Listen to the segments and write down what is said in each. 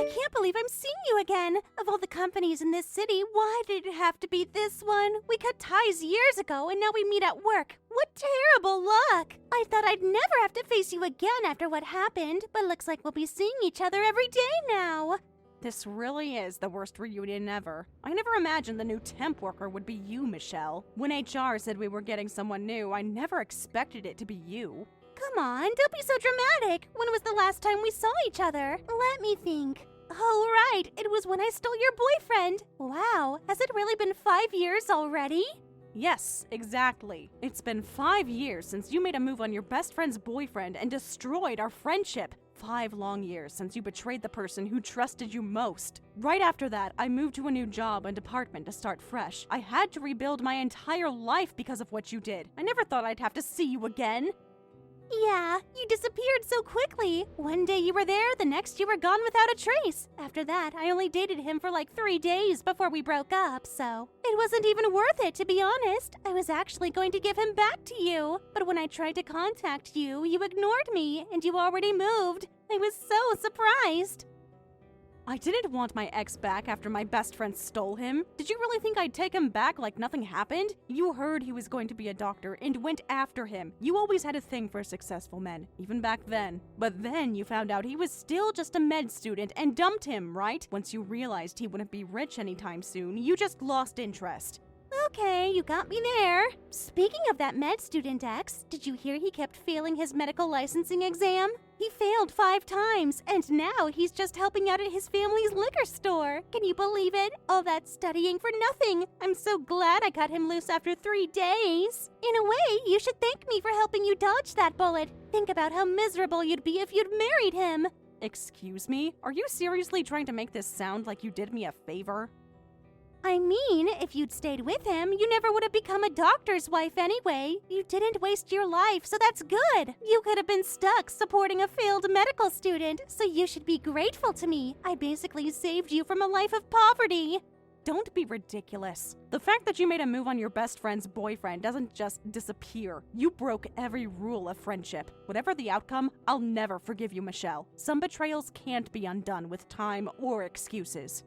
I can't believe I'm seeing you again. Of all the companies in this city, why did it have to be this one? We cut ties years ago and now we meet at work. What terrible luck! I thought I'd never have to face you again after what happened, but looks like we'll be seeing each other every day now. This really is the worst reunion ever. I never imagined the new temp worker would be you, Michelle. When HR said we were getting someone new, I never expected it to be you. Come on, don't be so dramatic. When was the last time we saw each other? Let me think. Oh, right, it was when I stole your boyfriend. Wow, has it really been 5 years already? Yes, exactly. It's been 5 years since you made a move on your best friend's boyfriend and destroyed our friendship. 5 long years since you betrayed the person who trusted you most. Right after that, I moved to a new job and department to start fresh. I had to rebuild my entire life because of what you did. I never thought I'd have to see you again. Yeah, you disappeared so quickly. One day you were there, the next you were gone without a trace. After that, I only dated him for like 3 days before we broke up, so it wasn't even worth it, to be honest. I was actually going to give him back to you, but when I tried to contact you, you ignored me, and you already moved. I was so surprised. I didn't want my ex back after my best friend stole him. Did you really think I'd take him back like nothing happened? You heard he was going to be a doctor and went after him. You always had a thing for successful men, even back then. But then you found out he was still just a med student and dumped him, right? Once you realized he wouldn't be rich anytime soon, you just lost interest. Okay, you got me there. Speaking of that med student ex, did you hear he kept failing his medical licensing exam? He failed 5 times, and now he's just helping out at his family's liquor store. Can you believe it? All that studying for nothing. I'm so glad I cut him loose after 3 days. In a way, you should thank me for helping you dodge that bullet. Think about how miserable you'd be if you'd married him. Excuse me? Are you seriously trying to make this sound like you did me a favor? I mean, if you'd stayed with him, you never would have become a doctor's wife anyway. You didn't waste your life, so that's good. You could have been stuck supporting a failed medical student, so you should be grateful to me. I basically saved you from a life of poverty. Don't be ridiculous. The fact that you made a move on your best friend's boyfriend doesn't just disappear. You broke every rule of friendship. Whatever the outcome, I'll never forgive you, Michelle. Some betrayals can't be undone with time or excuses.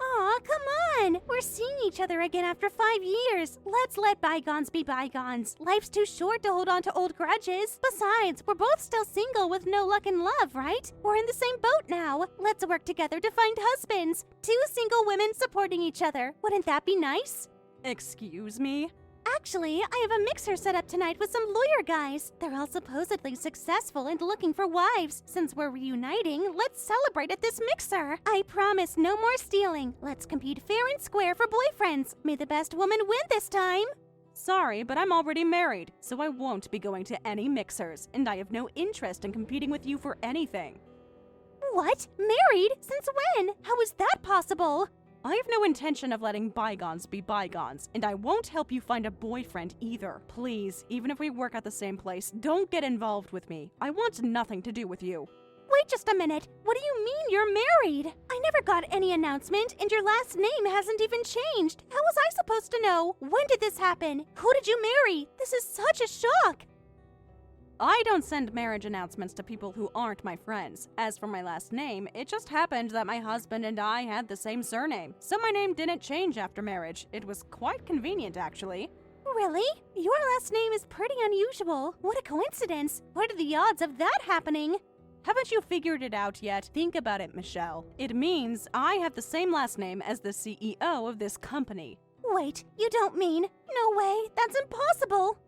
Aw, come on! We're seeing each other again after 5 years. Let's let bygones be bygones. Life's too short to hold on to old grudges. Besides, we're both still single with no luck in love, right? We're in the same boat now. Let's work together to find husbands. 2 single women supporting each other. Wouldn't that be nice? Excuse me? Actually, I have a mixer set up tonight with some lawyer guys. They're all supposedly successful and looking for wives. Since we're reuniting, let's celebrate at this mixer. I promise no more stealing. Let's compete fair and square for boyfriends. May the best woman win this time. Sorry, but I'm already married, so I won't be going to any mixers, and I have no interest in competing with you for anything. What? Married? Since when? How is that possible? I have no intention of letting bygones be bygones, and I won't help you find a boyfriend either. Please, even if we work at the same place, don't get involved with me. I want nothing to do with you. Wait just a minute. What do you mean you're married? I never got any announcement, and your last name hasn't even changed. How was I supposed to know? When did this happen? Who did you marry? This is such a shock. I don't send marriage announcements to people who aren't my friends. As for my last name, it just happened that my husband and I had the same surname, so my name didn't change after marriage. It was quite convenient, actually. Really? Your last name is pretty unusual. What a coincidence. What are the odds of that happening? Haven't you figured it out yet? Think about it, Michelle. It means I have the same last name as the CEO of this company. Wait, you don't mean? No way, that's impossible.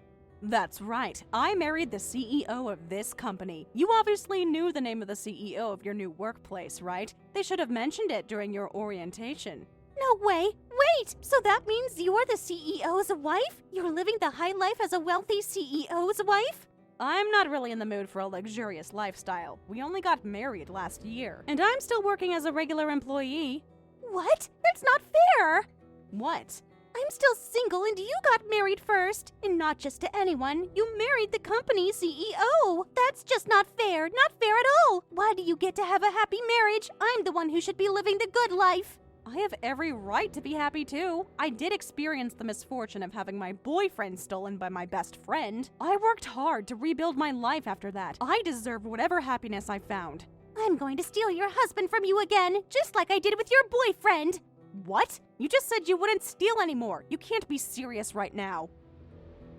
That's right. I married the CEO of this company. You obviously knew the name of the CEO of your new workplace, right? They should have mentioned it during your orientation. No way. Wait, so that means you're the CEO's wife? You're living the high life as a wealthy CEO's wife? I'm not really in the mood for a luxurious lifestyle. We only got married last year, and I'm still working as a regular employee. What? That's not fair! What? I'm still single and you got married first. And not just to anyone, you married the company CEO. That's just not fair at all. Why do you get to have a happy marriage? I'm the one who should be living the good life. I have every right to be happy too. I did experience the misfortune of having my boyfriend stolen by my best friend. I worked hard to rebuild my life after that. I deserve whatever happiness I found. I'm going to steal your husband from you again, just like I did with your boyfriend. What? You just said you wouldn't steal anymore. You can't be serious right now.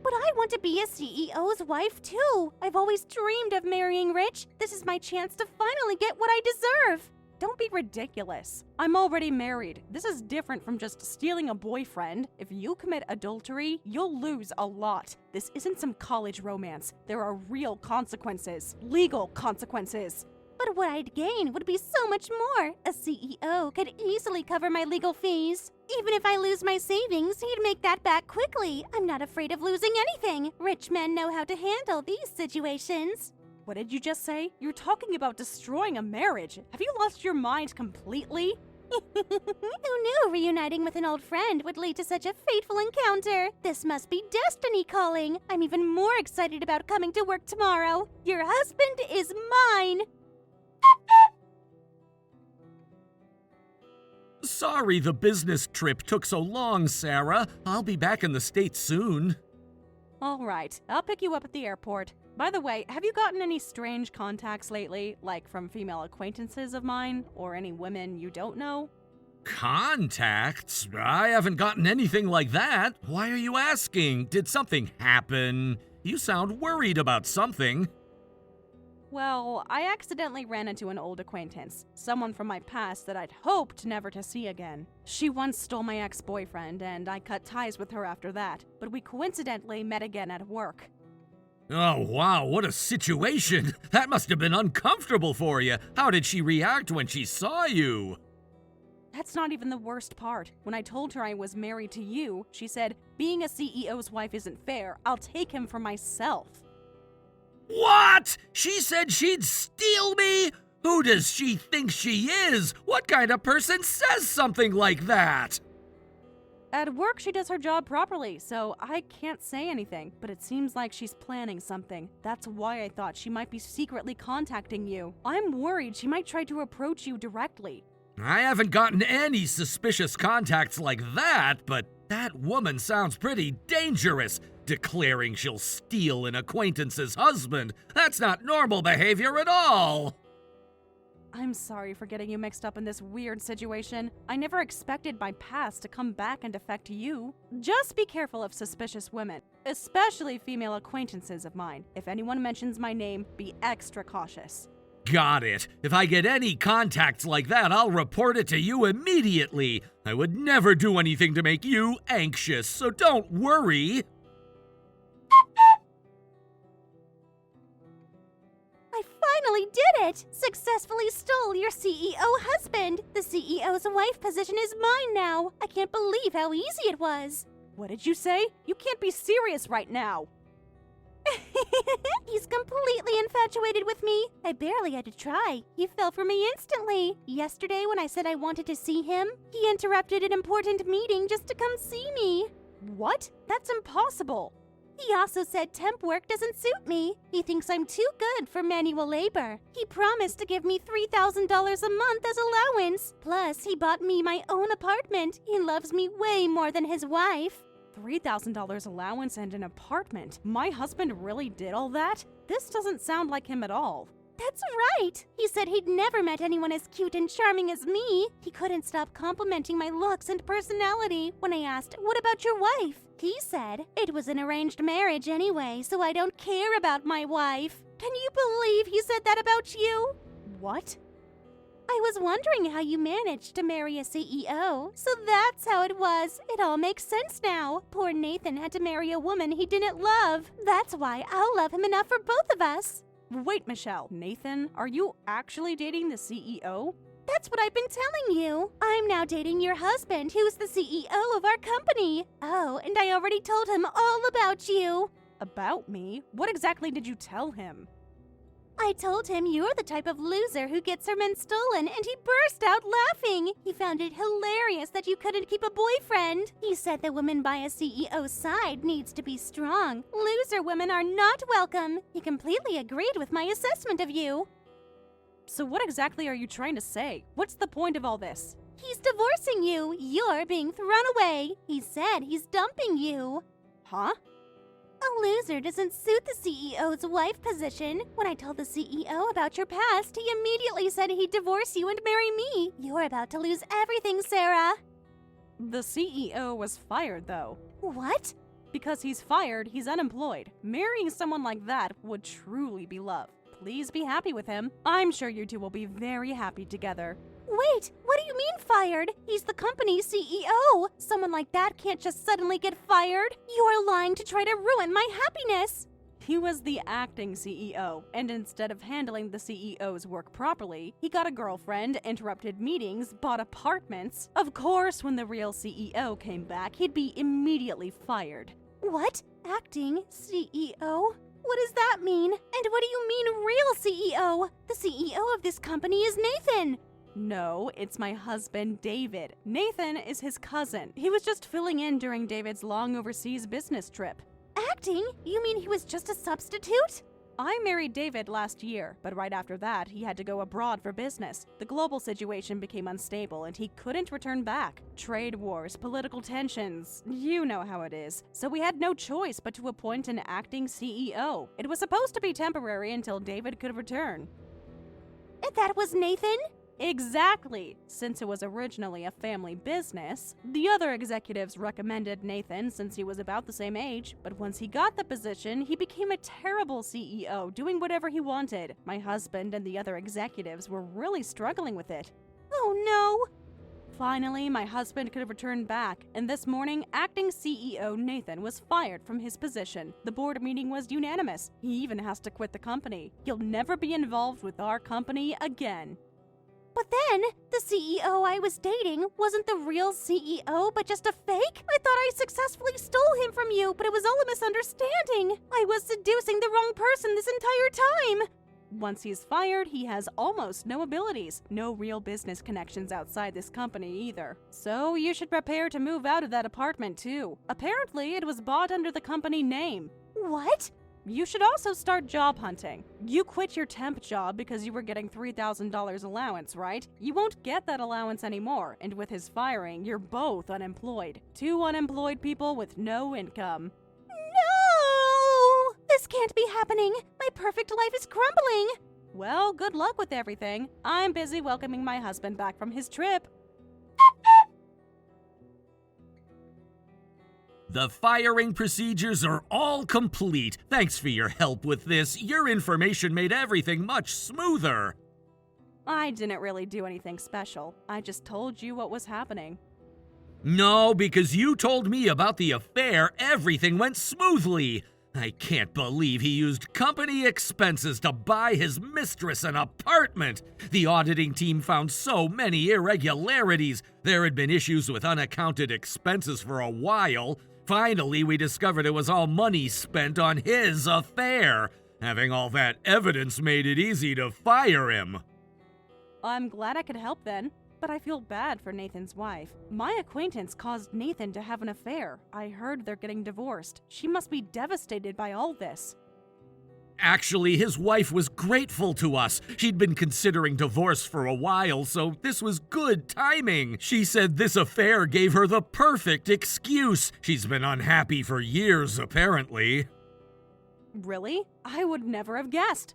But I want to be a CEO's wife too. I've always dreamed of marrying rich. This is my chance to finally get what I deserve. Don't be ridiculous. I'm already married. This is different from just stealing a boyfriend. If you commit adultery, you'll lose a lot. This isn't some college romance. There are real consequences. Legal consequences. But what I'd gain would be so much more. A CEO could easily cover my legal fees. Even if I lose my savings, he'd make that back quickly. I'm not afraid of losing anything. Rich men know how to handle these situations. What did you just say? You're talking about destroying a marriage. Have you lost your mind completely? Who knew reuniting with an old friend would lead to such a fateful encounter? This must be destiny calling. I'm even more excited about coming to work tomorrow. Your husband is mine. Sorry the business trip took so long, Sarah. I'll be back in the States soon. All right, I'll pick you up at the airport. By the way, have you gotten any strange contacts lately, like from female acquaintances of mine, or any women you don't know? Contacts? I haven't gotten anything like that. Why are you asking? Did something happen? You sound worried about something. Well, I accidentally ran into an old acquaintance, someone from my past that I'd hoped never to see again. She once stole my ex-boyfriend, and I cut ties with her after that, but we coincidentally met again at work. Oh, wow, what a situation. That must have been uncomfortable for you. How did she react when she saw you? That's not even the worst part. When I told her I was married to you, she said, "Being a CEO's wife isn't fair. I'll take him for myself." What? She said she'd steal me? Who does she think she is? What kind of person says something like that? At work, she does her job properly, so I can't say anything, but it seems like she's planning something. That's why I thought she might be secretly contacting you. I'm worried she might try to approach you directly. I haven't gotten any suspicious contacts like that, but that woman sounds pretty dangerous, declaring she'll steal an acquaintance's husband. That's not normal behavior at all. I'm sorry for getting you mixed up in this weird situation. I never expected my past to come back and affect you. Just be careful of suspicious women, especially female acquaintances of mine. If anyone mentions my name, be extra cautious. Got it. If I get any contacts like that, I'll report it to you immediately. I would never do anything to make you anxious, so don't worry. I finally did it! Successfully stole your CEO husband! The CEO's wife position is mine now! I can't believe how easy it was! What did you say? You can't be serious right now. He's completely infatuated with me. I barely had to try. He fell for me instantly. Yesterday, when I said I wanted to see him, he interrupted an important meeting just to come see me. What? That's impossible. He also said temp work doesn't suit me. He thinks I'm too good for manual labor. He promised to give me $3,000 a month as allowance. Plus, he bought me my own apartment. He loves me way more than his wife. $3,000 allowance and an apartment. My husband really did all that? This doesn't sound like him at all. That's right! He said he'd never met anyone as cute and charming as me. He couldn't stop complimenting my looks and personality. When I asked, "What about your wife?" he said, "It was an arranged marriage anyway, so I don't care about my wife." Can you believe he said that about you? What? I was wondering how you managed to marry a CEO. So that's how it was. It all makes sense now. Poor Nathan had to marry a woman he didn't love. That's why I'll love him enough for both of us. Wait, Michelle. Nathan, are you actually dating the CEO? That's what I've been telling you. I'm now dating your husband, who's the CEO of our company. Oh, and I already told him all about you. About me? What exactly did you tell him? I told him you're the type of loser who gets her men stolen, and he burst out laughing. He found it hilarious that you couldn't keep a boyfriend. He said the woman by a CEO's side needs to be strong. Loser women are not welcome. He completely agreed with my assessment of you. So what exactly are you trying to say? What's the point of all this? He's divorcing you. You're being thrown away. He said he's dumping you. Huh? A loser doesn't suit the CEO's wife position. When I told the CEO about your past, he immediately said he'd divorce you and marry me. You're about to lose everything, Sarah. The CEO was fired, though. What? Because he's fired, he's unemployed. Marrying someone like that would truly be love. Please be happy with him. I'm sure you two will be very happy together. Wait, what do you mean fired? He's the company's CEO. Someone like that can't just suddenly get fired. You are lying to try to ruin my happiness. He was the acting CEO, and instead of handling the CEO's work properly, he got a girlfriend, interrupted meetings, bought apartments. Of course, when the real CEO came back, he'd be immediately fired. What? Acting CEO? What does that mean? And what do you mean real CEO? The CEO of this company is Nathan. No, it's my husband, David. Nathan is his cousin. He was just filling in during David's long overseas business trip. Acting? You mean he was just a substitute? I married David last year, but right after that, he had to go abroad for business. The global situation became unstable and he couldn't return back. Trade wars, political tensions, you know how it is. So we had no choice but to appoint an acting CEO. It was supposed to be temporary until David could return. And that was Nathan? Exactly! Since it was originally a family business, the other executives recommended Nathan since he was about the same age, but once he got the position, he became a terrible CEO, doing whatever he wanted. My husband and the other executives were really struggling with it. Oh no! Finally, my husband could return back, and this morning, acting CEO Nathan was fired from his position. The board meeting was unanimous. He even has to quit the company. He'll never be involved with our company again. But then, the CEO I was dating wasn't the real CEO, but just a fake? I thought I successfully stole him from you, but it was all a misunderstanding. I was seducing the wrong person this entire time. Once he's fired, he has almost no abilities. No real business connections outside this company either. So you should prepare to move out of that apartment too. Apparently, it was bought under the company name. What? You should also start job hunting. You quit your temp job because you were getting $3,000 allowance, right? You won't get that allowance anymore, and with his firing, you're both unemployed. Two unemployed people with no income. No! This can't be happening. My perfect life is crumbling. Well, good luck with everything. I'm busy welcoming my husband back from his trip. The firing procedures are all complete. Thanks for your help with this. Your information made everything much smoother. I didn't really do anything special. I just told you what was happening. No, because you told me about the affair, everything went smoothly. I can't believe he used company expenses to buy his mistress an apartment. The auditing team found so many irregularities. There had been issues with unaccounted expenses for a while. Finally, we discovered it was all money spent on his affair. Having all that evidence made it easy to fire him. I'm glad I could help then, but I feel bad for Nathan's wife. My acquaintance caused Nathan to have an affair. I heard they're getting divorced. She must be devastated by all this. Actually, his wife was grateful to us. She'd been considering divorce for a while, so this was good timing. She said this affair gave her the perfect excuse. She's been unhappy for years, apparently. Really? I would never have guessed.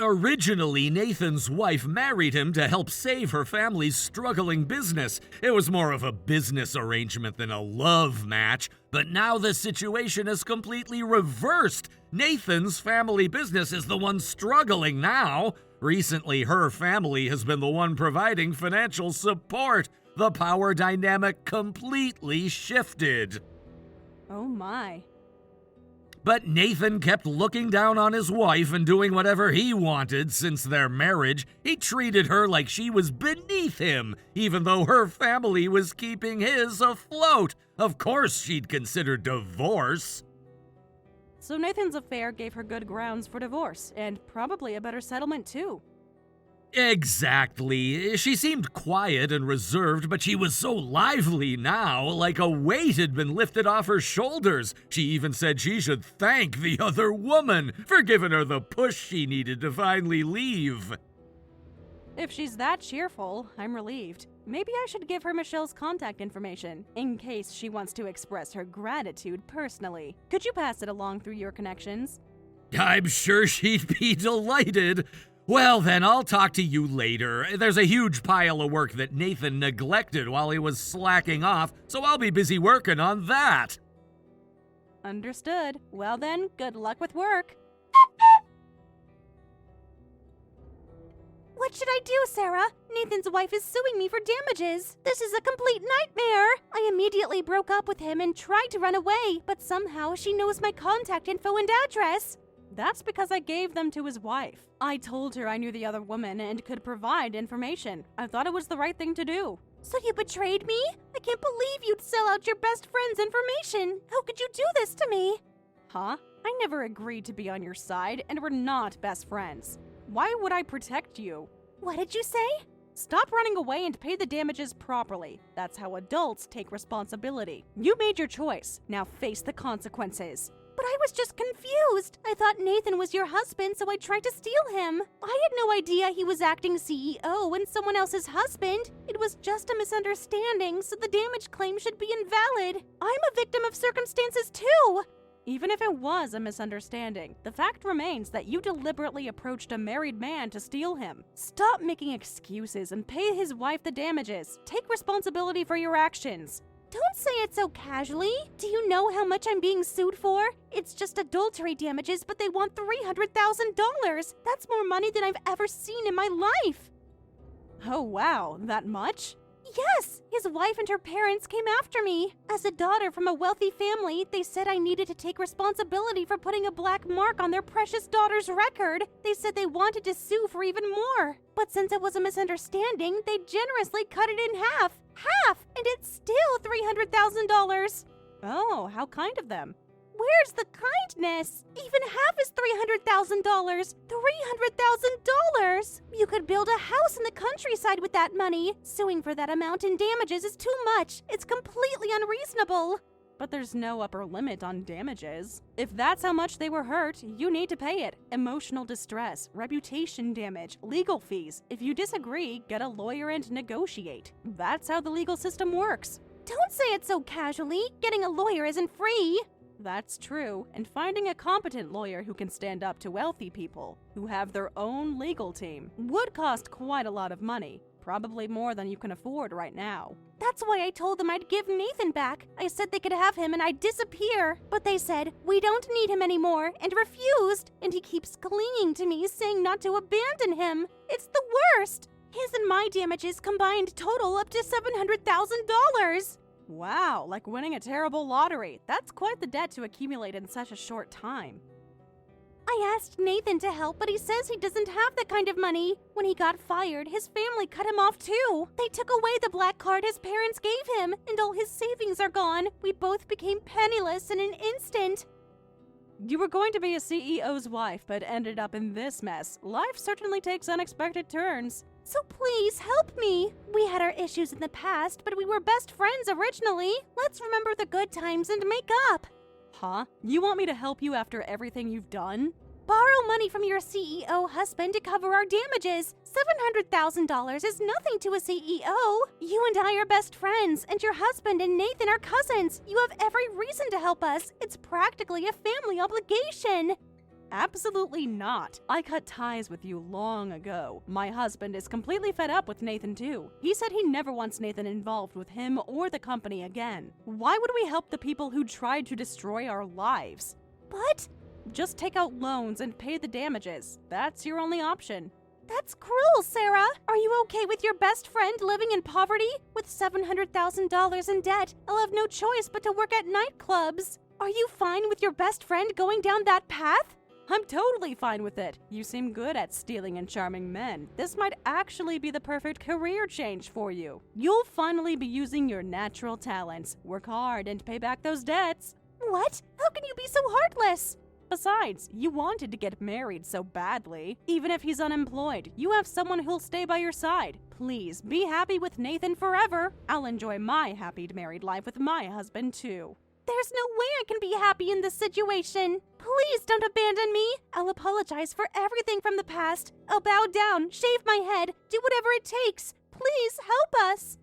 Originally, Nathan's wife married him to help save her family's struggling business. It was more of a business arrangement than a love match, but now the situation is completely reversed. Nathan's family business is the one struggling now. Recently, her family has been the one providing financial support. The power dynamic completely shifted. Oh my. But Nathan kept looking down on his wife and doing whatever he wanted since their marriage. He treated her like she was beneath him, even though her family was keeping his afloat. Of course she'd consider divorce. So Nathan's affair gave her good grounds for divorce, and probably a better settlement too. Exactly. She seemed quiet and reserved, but she was so lively now, like a weight had been lifted off her shoulders. She even said she should thank the other woman for giving her the push she needed to finally leave. If she's that cheerful, I'm relieved. Maybe I should give her Michelle's contact information, in case she wants to express her gratitude personally. Could you pass it along through your connections? I'm sure she'd be delighted. Well, then I'll talk to you later. There's a huge pile of work that Nathan neglected while he was slacking off, so I'll be busy working on that. Understood. Well then, good luck with work. What should I do, Sarah? Nathan's wife is suing me for damages. This is a complete nightmare. I immediately broke up with him and tried to run away, but somehow she knows my contact info and address. That's because I gave them to his wife. I told her I knew the other woman and could provide information. I thought it was the right thing to do. So you betrayed me? I can't believe you'd sell out your best friend's information. How could you do this to me? Huh? I never agreed to be on your side, and we're not best friends. Why would I protect you? What did you say? Stop running away and pay the damages properly. That's how adults take responsibility. You made your choice. Now face the consequences. But I was just confused. I thought Nathan was your husband, so I tried to steal him. I had no idea he was acting CEO and someone else's husband. It was just a misunderstanding, so the damage claim should be invalid. I'm a victim of circumstances too. Even if it was a misunderstanding, the fact remains that you deliberately approached a married man to steal him. Stop making excuses and pay his wife the damages. Take responsibility for your actions. Don't say it so casually. Do you know how much I'm being sued for? It's just adultery damages, but they want $300,000. That's more money than I've ever seen in my life. Oh wow, that much? Yes! His wife and her parents came after me. As a daughter from a wealthy family, they said I needed to take responsibility for putting a black mark on their precious daughter's record. They said they wanted to sue for even more. But since it was a misunderstanding, they generously cut it in half. Half! And it's still $300,000. Oh, how kind of them. Where's the kindness? Even half is $300,000. $300,000! You could build a house in the countryside with that money. Suing for that amount in damages is too much. It's completely unreasonable. But there's no upper limit on damages. If that's how much they were hurt, you need to pay it. Emotional distress, reputation damage, legal fees. If you disagree, get a lawyer and negotiate. That's how the legal system works. Don't say it so casually. Getting a lawyer isn't free. That's true, and finding a competent lawyer who can stand up to wealthy people, who have their own legal team, would cost quite a lot of money. Probably more than you can afford right now. That's why I told them I'd give Nathan back. I said they could have him and I'd disappear. But they said, we don't need him anymore, and refused. And he keeps clinging to me, saying not to abandon him. It's the worst. His and my damages combined total up to $700,000. Wow, like winning a terrible lottery. That's quite the debt to accumulate in such a short time. I asked Nathan to help, but he says he doesn't have that kind of money. When he got fired, his family cut him off too. They took away the black card his parents gave him, and all his savings are gone. We both became penniless in an instant. You were going to be a CEO's wife, but ended up in this mess. Life certainly takes unexpected turns. So please help me. We had our issues in the past, but we were best friends originally. Let's remember the good times and make up. Huh? You want me to help you after everything you've done? Borrow money from your CEO husband to cover our damages. $700,000 is nothing to a CEO. You and I are best friends, and your husband and Nathan are cousins. You have every reason to help us. It's practically a family obligation. Absolutely not. I cut ties with you long ago. My husband is completely fed up with Nathan too. He said he never wants Nathan involved with him or the company again. Why would we help the people who tried to destroy our lives? But just take out loans and pay the damages. That's your only option. That's cruel, Sarah. Are you okay with your best friend living in poverty? With $700,000 in debt, I'll have no choice but to work at nightclubs. Are you fine with your best friend going down that path? I'm totally fine with it. You seem good at stealing and charming men. This might actually be the perfect career change for you. You'll finally be using your natural talents. Work hard and pay back those debts. What? How can you be so heartless? Besides, you wanted to get married so badly. Even if he's unemployed, you have someone who'll stay by your side. Please, be happy with Nathan forever. I'll enjoy my happy married life with my husband too. There's no way I can be happy in this situation. Please don't abandon me. I'll apologize for everything from the past. I'll bow down, shave my head, do whatever it takes. Please help us.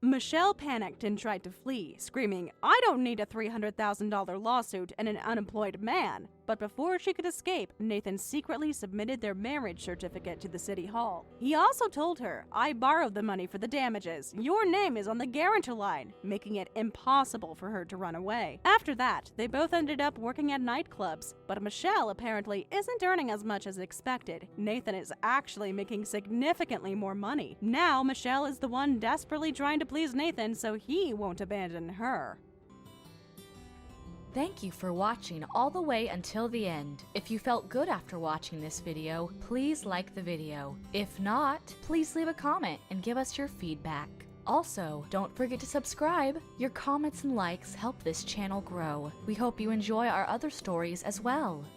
Michelle panicked and tried to flee, screaming, "I don't need a $300,000 lawsuit and an unemployed man." But before she could escape, Nathan secretly submitted their marriage certificate to the city hall. He also told her, "I borrowed the money for the damages. Your name is on the guarantor line," making it impossible for her to run away. After that, they both ended up working at nightclubs, but Michelle apparently isn't earning as much as expected. Nathan is actually making significantly more money. Now, Michelle is the one desperately trying to please Nathan so he won't abandon her. Thank you for watching all the way until the end. If you felt good after watching this video, please like the video. If not, please leave a comment and give us your feedback. Also, don't forget to subscribe. Your comments and likes help this channel grow. We hope you enjoy our other stories as well.